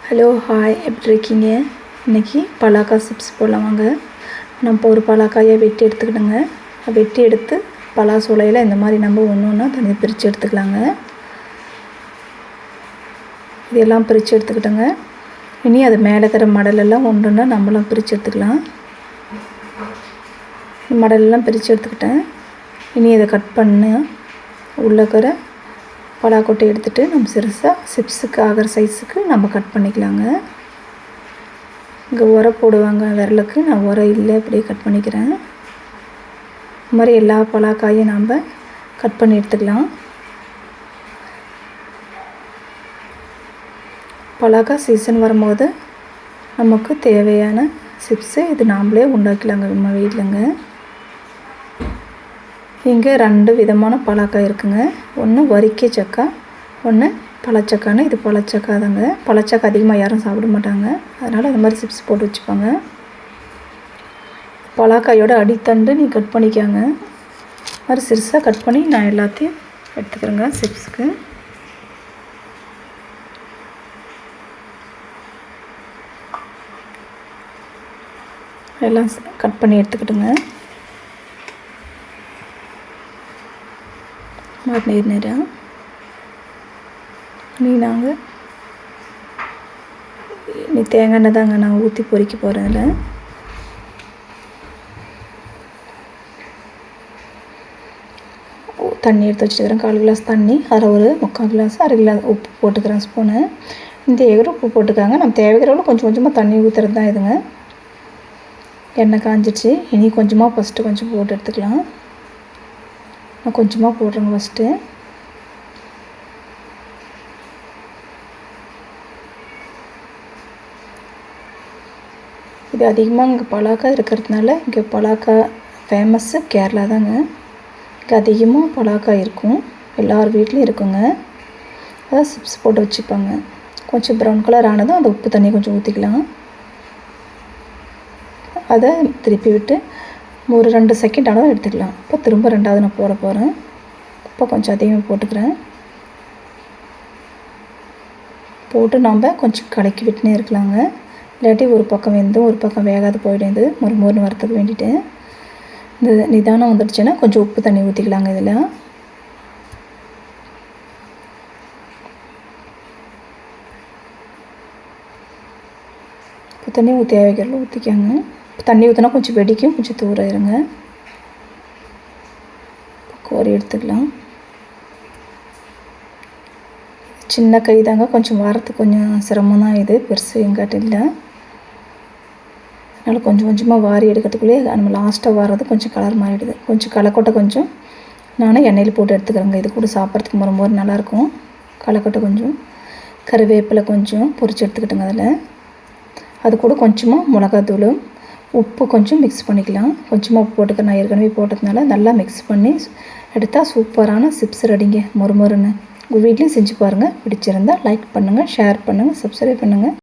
Hello hi, எப்படி இருக்கீங்க? இன்றைக்கி பலாக்காய் சிப்ஸ் போடலாம் வாங்க. நம்ம ஒரு பலாக்காயை வெட்டி எடுத்துக்கிட்டுங்க. வெட்டி எடுத்து பலா சோலையில் இந்த மாதிரி நம்ம ஒன்று ஒன்றா தனியாக பிரித்து எடுத்துக்கலாங்க. இதெல்லாம் பிரித்து எடுத்துக்கிட்டோங்க. இனி அது மேலே இருக்கிற மடலெல்லாம் ஒன்றுன்னா நம்மளாம் பிரித்து எடுத்துக்கலாம். மடலெல்லாம் பிரித்து எடுத்துக்கிட்டேன். இனி இதை கட் பண்ணி உள்ளே இருக்கிற பலாக்கொட்டை எடுத்துகிட்டு நம்ம சிறுசாக சிப்ஸுக்கு ஆகிற சைஸுக்கு நம்ம கட் பண்ணிக்கலாங்க. இங்கே உரை போடுவாங்க விரலுக்கு, நான் உரை இல்லை, அப்படியே கட் பண்ணிக்கிறேன். இந்த மாதிரி எல்லா பலாக்காயும் நாம் கட் பண்ணி எடுத்துக்கலாம். பலாக்காய் சீசன் வரும்போது நமக்கு தேவையான சிப்ஸு இது நாம்ளே உண்டாக்கலாங்க நம்ம வீட்டிலங்க. இங்கே 2 விதமான பலாக்காய் இருக்குங்க. ஒன்று வரிக்கை சக்கா, ஒன்று பழச்சக்கான்னு. இது பழச்சக்கா தாங்க. பழச்சக்கா அதிகமாக யாரும் சாப்பிட மாட்டாங்க, அதனால் அந்த மாதிரி சிப்ஸ் போட்டு வச்சுப்பாங்க. பலாக்காயோட அடித்தண்டு நீ கட் பண்ணிக்காங்க. மாதிரி சிறுசாக கட் பண்ணி நான் எல்லாத்தையும் எடுத்துக்கிறேங்க சிப்ஸுக்கு. எல்லாம் கட் பண்ணி எடுத்துக்கிட்டுங்க. நேராக நாங்கள் தேங்காய் எண்ணெய் தாங்க நான் ஊற்றி பொறிக்க போகிறேன். அதில் தண்ணி எடுத்து வச்சுக்கிறேன். 1/4 கிளாஸ் தண்ணி, அதில் ஒரு 3/4 கிளாஸ் 1/2 கிளாஸ் உப்பு போட்டுக்கிறேன் ஸ்பூனு. இந்த ஏகரும் உப்பு போட்டுக்காங்க. நம்ம தேவைக்கிறவங்களும் கொஞ்சம் கொஞ்சமாக தண்ணி ஊற்றுறது தான் இதுங்க. எண்ணெய் காஞ்சிடுச்சு. இனி கொஞ்சமாக ஃபஸ்ட்டு கொஞ்சம் போட்டு எடுத்துக்கலாம். நான் கொஞ்சமாக போடுறேங்க ஃபஸ்ட்டு. இது அதிகமாக இங்கே பலாக்காய் இருக்கிறதுனால, இங்கே பலாக்காய் ஃபேமஸ்ஸு கேரளா தாங்க. இங்கே அதிகமாக பலாக்காய் இருக்கும், எல்லார் வீட்லேயும் இருக்குங்க. அதான் சிப்ஸ் போட்டு வச்சுப்பாங்க. கொஞ்சம் ப்ரௌன் கலர் ஆனதும் அந்த உப்பு தண்ணி கொஞ்சம் ஊற்றிக்கலாம். அதை திருப்பி விட்டு ஒரு 2 செகண்ட் ஆனதும் எடுத்துக்கலாம். இப்போ திரும்ப 2வது நான் போட போகிறேன். இப்போ கொஞ்சம் அதிகமாக போட்டுக்கிறேன். போட்டு நாம் கொஞ்சம் கலக்கி விட்டுனே இருக்கலாங்க. இல்லாட்டி ஒரு பக்கம் வெந்தும் ஒரு பக்கம் வேகாது போயிடும். இது மொறுமொறுன்னு வரத்துக்கு வேண்டிட்டு இந்த நிதானம் வந்துடுச்சுன்னா கொஞ்சம் உப்பு தண்ணி ஊற்றிக்கலாங்க. இதில் உப்பு தண்ணி தேவைக்கிறதுல ஊற்றிக்காங்க. தண்ணி ஊற்றினா கொஞ்சம் வெடிக்கும், கொஞ்சம் தூரம் இருங்க. கோரி எடுத்துக்கலாம். சின்ன கை தாங்க, கொஞ்சம் வரத்துக்கு கொஞ்சம் சிரமம் தான். இது பெருசு எங்காட்டு இல்லை, அதனால் கொஞ்சம் கொஞ்சமாக வாரி எடுக்கிறதுக்குள்ளேயே நம்ம லாஸ்ட்டாக வாரது கொஞ்சம் கலர் மாறிடுது. கொஞ்சம் களைக்கொட்டை கொஞ்சம் நானும் எண்ணெயில் போட்டு எடுத்துக்கிறேங்க. இது கூட சாப்பிட்றதுக்கு ரொம்ப நல்லாயிருக்கும். களைக்கொட்டை கொஞ்சம், கருவேப்பிலை கொஞ்சம் பொரித்து எடுத்துக்கிட்டேங்க. அதில் அது கூட கொஞ்சமாக மிளகாத்தூள், உப்பு கொஞ்சம் மிக்ஸ் பண்ணிக்கலாம். கொஞ்சமாக உப்பு போட்டுக்க, நான் ஏற்கனவே போட்டதுனால நல்லா மிக்ஸ் பண்ணி எடுத்தால் சூப்பரான சிப்ஸ் ரெடிங்க, மொறுமொறுன்னு. உங்கள் வீட்லேயும் செஞ்சு பாருங்கள். பிடிச்சிருந்தால் லைக் பண்ணுங்கள், ஷேர் பண்ணுங்கள், சப்ஸ்கிரைப் பண்ணுங்கள்.